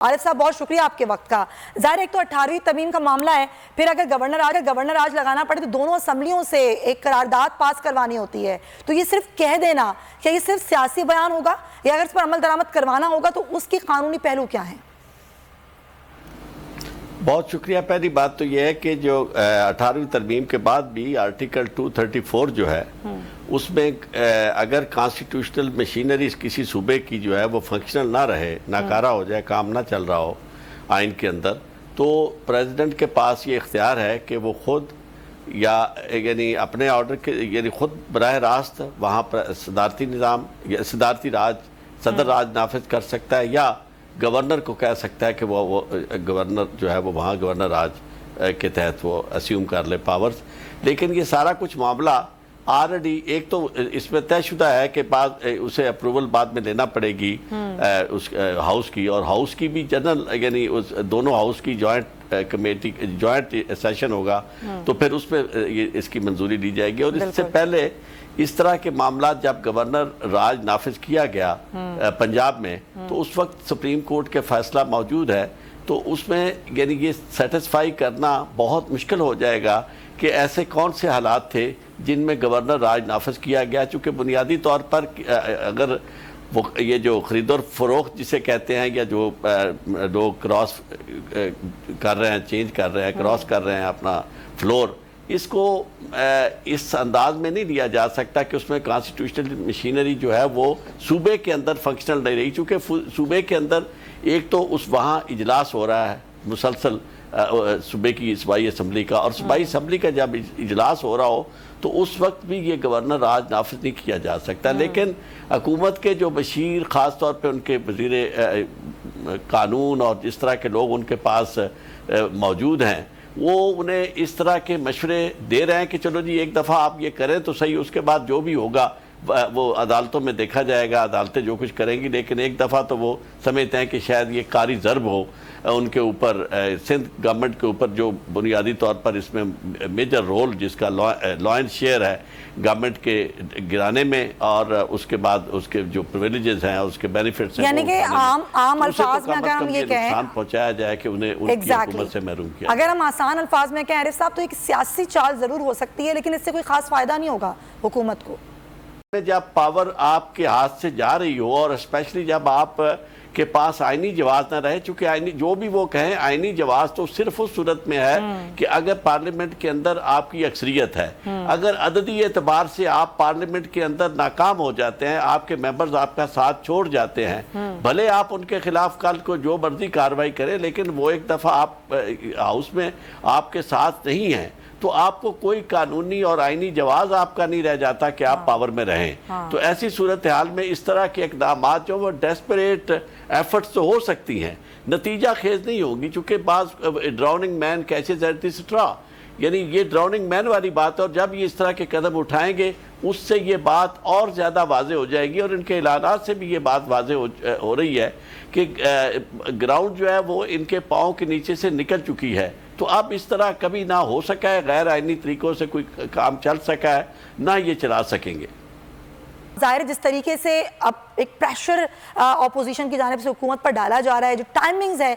عارف صاحب بہت شکریہ آپ کے وقت کا. ظاہر ایک تو 18ویں ترمیم کا معاملہ ہے, پھر اگر گورنر آج لگانا پڑے تو دونوں اسمبلیوں سے ایک قرارداد پاس کروانی ہوتی ہے. تو یہ صرف کہہ دینا کہ یہ صرف سیاسی بیان ہوگا یا اگر اس پر عمل درآمد کروانا ہوگا تو اس کی قانونی پہلو کیا ہیں؟ بہت شکریہ. پہلی بات تو یہ ہے کہ جو 18ویں ترمیم کے بعد بھی آرٹیکل 234 جو ہے اس میں اگر کانسٹیٹیوشنل مشینری کسی صوبے کی جو ہے وہ فنکشنل نہ رہے, ناکارہ ہو جائے, کام نہ چل رہا ہو آئین کے اندر, تو پریزیڈنٹ کے پاس یہ اختیار ہے کہ وہ خود یا یعنی اپنے آرڈر کے یعنی خود براہ راست وہاں پر صدارتی نظام یا صدارتی راج صدر راج نافذ کر سکتا ہے, یا گورنر کو کہہ سکتا ہے کہ وہ گورنر جو ہے وہ وہاں گورنر راج کے تحت وہ اسیوم کر لے پاورز. لیکن یہ سارا کچھ معاملہ آلریڈی ایک تو اس میں طے شدہ ہے کہ بعد اسے اپروول بعد میں لینا پڑے گی اس ہاؤس کی, اور ہاؤس کی بھی جنرل یعنی دونوں ہاؤس کی جوائنٹ کمیٹی جوائنٹ سیشن ہوگا تو پھر اس میں اس کی منظوری لی جائے گی. اور اس سے پہلے اس طرح کے معاملات جب گورنر راج نافذ کیا گیا پنجاب میں تو اس وقت سپریم کورٹ کے فیصلہ موجود ہے, تو اس میں یعنی یہ سیٹسفائی کرنا بہت مشکل ہو جائے گا کہ ایسے کون سے حالات تھے جن میں گورنر راج نافذ کیا گیا. چونکہ بنیادی طور پر اگر وہ یہ جو خرید اور فروخت جسے کہتے ہیں یا جو لوگ کراس کر رہے ہیں, چینج کر رہے ہیں, کراس کر رہے ہیں اپنا فلور, اس کو اس انداز میں نہیں لیا جا سکتا کہ اس میں کانسٹیٹیوشنل مشینری جو ہے وہ صوبے کے اندر فنکشنل نہیں رہی. چونکہ صوبے کے اندر ایک تو اس وہاں اجلاس ہو رہا ہے مسلسل صوبے کی صوبائی اسمبلی کا, اور صوبائی اسمبلی کا جب اجلاس ہو رہا ہو تو اس وقت بھی یہ گورنر راج نافذ نہیں کیا جا سکتا. لیکن حکومت کے جو بشیر, خاص طور پہ ان کے وزیر قانون اور جس طرح کے لوگ ان کے پاس موجود ہیں, وہ انہیں اس طرح کے مشورے دے رہے ہیں کہ چلو جی ایک دفعہ آپ یہ کریں تو صحیح, اس کے بعد جو بھی ہوگا وہ عدالتوں میں دیکھا جائے گا, عدالتیں جو کچھ کریں گی. لیکن ایک دفعہ تو وہ سمجھتے ہیں کہ شاید یہ کاری ضرب ہو ان کے اوپر, سندھ گورنمنٹ کے اوپر, جو بنیادی طور پر اس میں میجر رول جس کا لا اینڈ شیئر ہے گورنمنٹ کے گرانے میں, اور اس کے بعد اس کے جو پریویلیجز ہیں اس کے بینیفٹس ہیں, یعنی کہ عام الفاظ میں اگر ہم یہ کہیں نقصان پہنچایا جائے کہ انہیں ان کی حکومت سے محروم کیا. اگر ہم آسان الفاظ میں کہیں عارف صاحب تو ایک سیاسی چال ضرور ہو سکتی ہے, لیکن اس سے کوئی خاص فائدہ نہیں ہوگا حکومت کو. جب پاور آپ کے ہاتھ سے جا رہی ہو, اور اسپیشلی جب آپ کے پاس آئینی جواز نہ رہے, چونکہ آئینی جو بھی وہ کہیں آئینی جواز تو صرف اس صورت میں ہے کہ اگر پارلیمنٹ کے اندر آپ کی اکثریت ہے. اگر عددی اعتبار سے آپ پارلیمنٹ کے اندر ناکام ہو جاتے ہیں, آپ کے ممبرز آپ کا ساتھ چھوڑ جاتے ہیں, بھلے آپ ان کے خلاف کل کو جو مرضی کارروائی کریں, لیکن وہ ایک دفعہ آپ ہاؤس میں آپ کے ساتھ نہیں ہیں تو آپ کو کوئی قانونی اور آئینی جواز آپ کا نہیں رہ جاتا کہ آپ پاور میں رہیں. تو ایسی صورتحال میں اس طرح کے اقدامات جو وہ ڈیسپریٹ ایفرٹس تو ہو سکتی ہیں, نتیجہ خیز نہیں ہوگی, چونکہ بعض ڈراؤننگ مین کیچز ایٹ دی اسٹرا, یعنی یہ ڈراؤننگ مین والی بات ہے. اور جب یہ اس طرح کے قدم اٹھائیں گے اس سے یہ بات اور زیادہ واضح ہو جائے گی, اور ان کے اعلانات سے بھی یہ بات واضح ہو رہی ہے کہ گراؤنڈ جو ہے وہ ان کے پاؤں کے نیچے سے نکل چکی ہے. تو اب اس طرح کبھی نہ ہو سکا ہے, غیر آئینی طریقوں سے کوئی کام چل سکا ہے, نہ یہ چلا سکیں گے. ظاہر جس طریقے سے اب ایک پریشر اپوزیشن کی جانب سے حکومت پر ڈالا جا رہا ہے, جو ٹائمنگز ہے,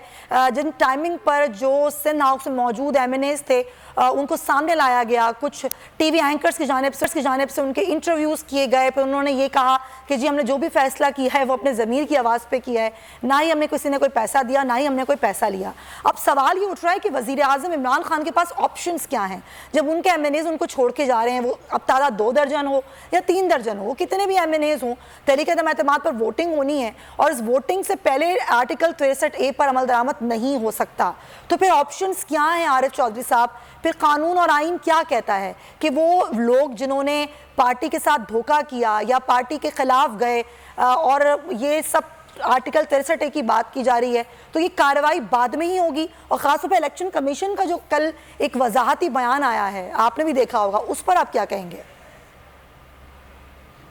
جن ٹائمنگ پر جو سندھ ہاؤس میں موجود ایم این ایز تھے ان کو سامنے لایا گیا, کچھ ٹی وی اینکرز کی جانب سے ان کے انٹرویوز کیے گئے, پھر انہوں نے یہ کہا کہ جی ہم نے جو بھی فیصلہ کیا ہے وہ اپنے ضمیر کی آواز پہ کیا ہے, نہ ہی ہم نے کسی نے کوئی پیسہ دیا, نہ ہی ہم نے کوئی پیسہ لیا. اب سوال یہ اٹھ رہا ہے کہ وزیر اعظم عمران خان کے پاس آپشنز کیا ہیں جب ان کے ایم این ایز ان کو چھوڑ کے جا رہے ہیں, وہ اب تعداد 2 درجن ہو یا 3 درجن ہو, کتنے بھی ایم این ایز ہوں, تحریک عدم اعتماد پر ووٹنگ ہونی ہے, اور اس ووٹنگ سے پہلے آرٹیکل 63A پر عمل درآمد نہیں ہو سکتا. تو پھر آپشنز کیا ہیں عارف چودھری صاحب؟ پھر قانون اور آئین کیا کہتا ہے کہ وہ لوگ جنہوں نے پارٹی کے ساتھ دھوکہ کیا یا پارٹی کے خلاف گئے, اور یہ سب آرٹیکل 63A کی بات کی جا رہی ہے, تو یہ کارروائی بعد میں ہی ہوگی. اور خاص طور پہ الیکشن کمیشن کا جو کل ایک وضاحتی بیان آیا ہے, آپ نے بھی دیکھا ہوگا, اس پر آپ کیا کہیں گے؟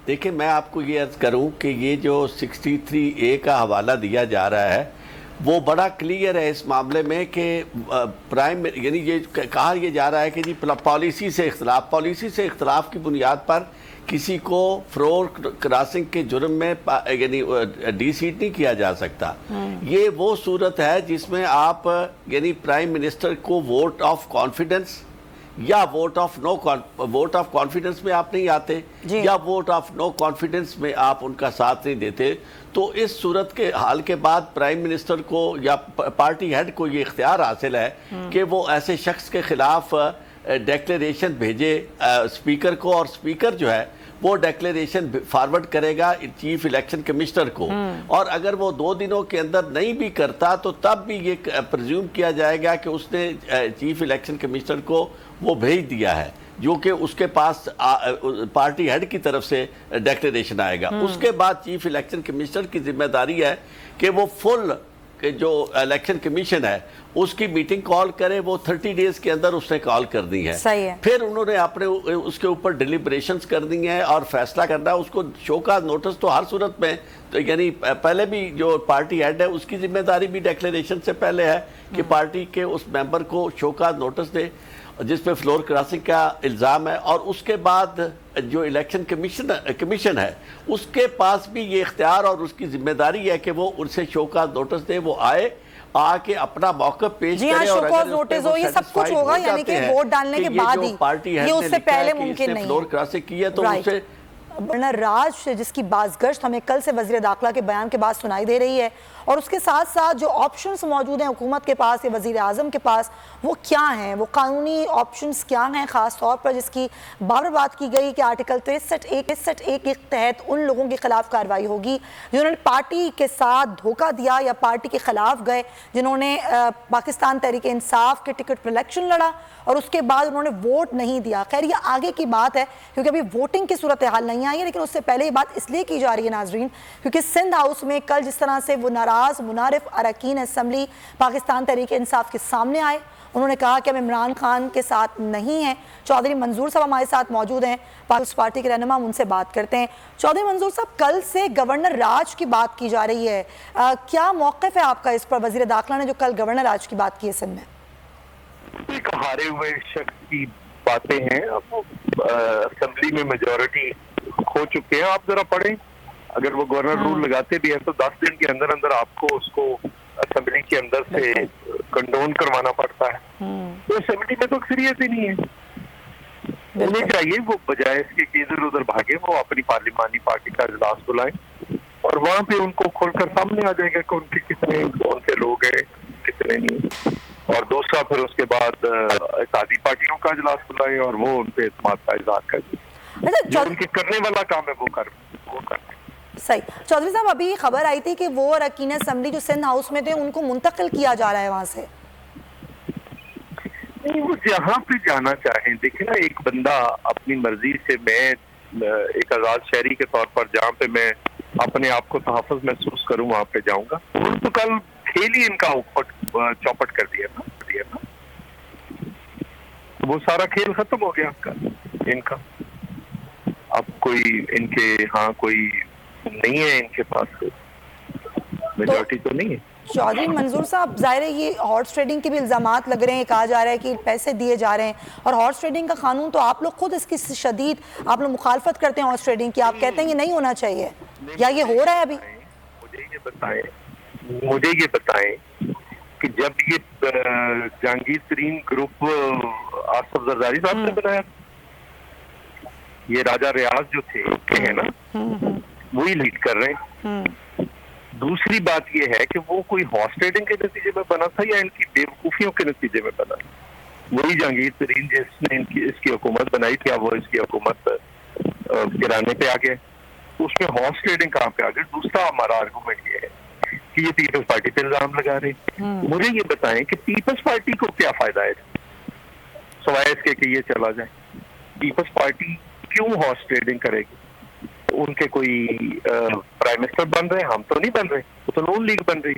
دیکھیں میں آپ کو یہ عرض کروں کہ یہ جو 63A کا حوالہ دیا جا رہا ہے وہ بڑا کلیئر ہے اس معاملے میں کہ پرائم یعنی یہ کہا یہ جا رہا ہے کہ جی پالیسی سے اختلاف کی بنیاد پر کسی کو فلور کراسنگ کے جرم میں یعنی ڈی سیٹ نہیں کیا جا سکتا. یہ وہ صورت ہے جس میں آپ یعنی پرائم منسٹر کو ووٹ آف کانفیڈنس یا ووٹ آف کانفیڈنس میں آپ نہیں آتے یا ووٹ آف نو کانفیڈنس میں آپ ان کا ساتھ نہیں دیتے. تو اس صورت کے حال کے بعد پرائم منسٹر کو یا پارٹی ہیڈ کو یہ اختیار حاصل ہے کہ وہ ایسے شخص کے خلاف ڈیکلیریشن بھیجے اسپیکر کو, اور اسپیکر جو ہے وہ ڈیکلیریشن فارورڈ کرے گا چیف الیکشن کمشنر کو, اور اگر وہ 2 دنوں کے اندر نہیں بھی کرتا تو تب بھی یہ پرزیوم کیا جائے گا کہ اس نے چیف الیکشن کمشنر کو وہ بھیج دیا ہے, جو کہ اس کے پاس پارٹی ہیڈ کی طرف سے ڈیکلیریشن آئے گا. اس کے بعد چیف الیکشن کمشنر کی ذمہ داری ہے کہ وہ فل جو الیکشن کمیشن ہے اس کی میٹنگ کال کرے, وہ 30 ڈیز کے اندر اس نے کال کرنی ہے. پھر انہوں نے اپنے اس کے اوپر ڈیلیبریشنز کرنی ہے اور فیصلہ کرنا ہے. اس کو شوکاز نوٹس تو ہر صورت میں یعنی پہلے بھی جو پارٹی ہیڈ ہے اس کی ذمہ داری بھی ڈیکلیریشن سے پہلے ہے کہ پارٹی کے اس ممبر کو شوکاز نوٹس دے جس پہ فلور کراسنگ کا الزام ہے, اور اس کے بعد جو الیکشن کمیشن ہے اس کے پاس بھی یہ اختیار اور اس کی ذمہ داری ہے کہ وہ ان سے شوکاز نوٹس دے, وہ آ کے اپنا موقف پیش کرے, اور اگر نوٹس ہو یہ سب کچھ ہوگا یعنی کہ ووٹ ڈالنے کے بعد ہی, پارٹی یہ اس سے پہلے ممکن نہیں فلور کراسنگ کی ہے تو اسے گورنر راج جس کی بازگشت ہمیں کل سے وزیر داخلہ کے بیان کے بعد سنائی دے رہی ہے, اور اس کے ساتھ ساتھ جو آپشنز موجود ہیں حکومت کے پاس یا وزیر اعظم کے پاس وہ کیا ہیں, وہ قانونی آپشنز کیا ہیں, خاص طور پر جس کی بار بات کی گئی کہ آرٹیکل 63(1) کے تحت ان لوگوں کے خلاف کارروائی ہوگی جنہوں نے پارٹی کے ساتھ دھوکہ دیا یا پارٹی کے خلاف گئے, جنہوں نے پاکستان تحریک انصاف کے ٹکٹ پر الیکشن لڑا اور اس کے بعد انہوں نے ووٹ نہیں دیا. خیر یہ آگے کی بات ہے کیونکہ ابھی ووٹنگ کی صورتحال نہیں آئی ہے, لیکن اس سے پہلے یہ بات اس لیے کی جا رہی ہے ناظرین کیونکہ سندھ ہاؤس میں کل جس طرح سے وہ ناراض منارف اراکین اسمبلی پاکستان تحریک انصاف کے سامنے آئے, انہوں نے کہا کہ ہم عمران خان کے ساتھ نہیں ہیں. چودھری منظور صاحب ہمارے ساتھ موجود ہیں, پیپلز پارٹی کے رہنما, ہم ان سے بات کرتے ہیں. چودھری منظور صاحب, کل سے گورنر راج کی بات کی جا رہی ہے, کیا موقف ہے آپ کا اس پر؟ وزیر داخلہ نے جو کل گورنر راج کی بات کی ہے سندھ میں, ایک ہارے ہوئے شخص کی باتیں ہیں, اسمبلی میں میجورٹی کھو چکے ہیں. آپ ذرا پڑھیں, اگر وہ گورنر رول لگاتے بھی ہیں تو 10 دن کے اندر اندر آپ کو اس کو اسمبلی کے اندر سے کنڈون کروانا پڑتا ہے. تو اسمبلی میں تو اکثریت ہی نہیں ہے. انہیں چاہیے وہ بجائے اس کے کہ ادھر ادھر بھاگے, وہ اپنی پارلیمانی پارٹی کا اجلاس بلائیں اور وہاں پہ ان کو کھول کر سامنے آ جائے گا کہ ان کے کتنے کون سے لوگ ہیں کتنے نہیں. اور دوسرا پھر اس کے بعد اتحادی پارٹیوں کا اجلاس بلائیں اور وہ ان پہ اعتماد کا اظہار کر دیں. جو ان کے کرنے والا کام ہے وہ کر صحیح. چودھری صاحب, ابھی خبر آئی تھی کہ وہ اراکین اسمبلی جو سندھ ہاؤس میں تھے ان کو منتقل کیا جا رہا ہے وہاں سے. نہیں, وہ جہاں پہ جانا چاہیں. دیکھیں نا, ایک بندہ اپنی مرضی سے, میں ایک آزاد شہری کے طور پر جہاں پہ میں اپنے آپ کو تحفظ محسوس کروں وہاں پہ جاؤں گا. تو کل کھیل ہی ان کا چوپٹ کر دیا نا, وہ سارا کھیل ختم ہو گیا ان کا. اب کوئی ان کے ہاں کوئی نہیں ہے, ان کے پاس میجورٹی تو نہیں ہے. چودھری منظور صاحب, ظاہر ہے یہ ہارس ٹریڈنگ کے بھی الزامات لگ رہے ہیں, کہا جا رہا ہے کہ پیسے دیے جا رہے ہیں, اور ہارس ٹریڈنگ کا قانون تو آپ لوگ خود اس کی شدید آپ لوگ مخالفت کرتے ہیں ہارس ٹریڈنگ کی, آپ کہتے ہیں یہ نہیں ہونا چاہیے, یا یہ ہو رہا ہے ابھی؟ مجھے یہ بتائیں کہ جب یہ جہانگیر ترین گروپ آصف زرداری صاحب نے بنایا, یہ راجہ ریاض جو تھے ہیں نا, وہی لیڈ کر رہے ہیں. دوسری بات یہ ہے کہ وہ کوئی ہارس ٹریڈنگ کے نتیجے میں بنا تھا یا ان کی بیوقوفیوں کے نتیجے میں بنا. وہی جہانگیر ترین جس نے اس کی حکومت بنائی تھی, اب وہ اس کی حکومت گرانے پہ آ گئے. اس میں ہارس ٹریڈنگ کہاں پہ آ گئے؟ دوسرا ہمارا آرگومنٹ یہ ہے کہ یہ پیپلز پارٹی پہ الزام لگا رہے ہیں. مجھے یہ بتائیں کہ پیپلز پارٹی کو کیا فائدہ ہے سوائے اس کے کہ یہ چلا جائے؟ پیپلز پارٹی کیوں ہارس ٹریڈنگ کرے گی؟ ان کے کوئی پرائم منسٹر بن رہے ہیں, ہم تو نہیں بن رہے, وہ تو نون لیگ بن رہی.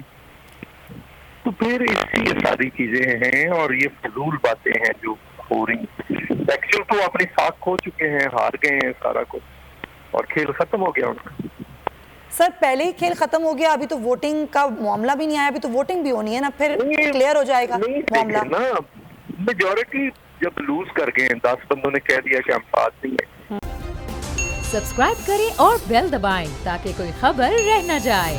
تو پھر اسی یہ ساری چیزیں ہیں اور یہ فضول باتیں ہیں جو ہو رہی. ایکچوئل تو اپنی ساتھ کھو چکے ہیں, ہار گئے ہیں سارا کچھ, اور کھیل ختم ہو گیا ان کا. سر پہلے ہی کھیل ختم ہو گیا, ابھی تو ووٹنگ کا معاملہ بھی نہیں آیا, ابھی تو ووٹنگ بھی ہونی ہے نا, پھر کلیئر ہو جائے گا معاملہ. میجورٹی جب لوز کر گئے 10 بندوں نے کہہ دیا کہ ہم پاس نہیں ہیں. سبسکرائب کریں اور بیل دبائیں تاکہ کوئی خبر رہ نہ جائے.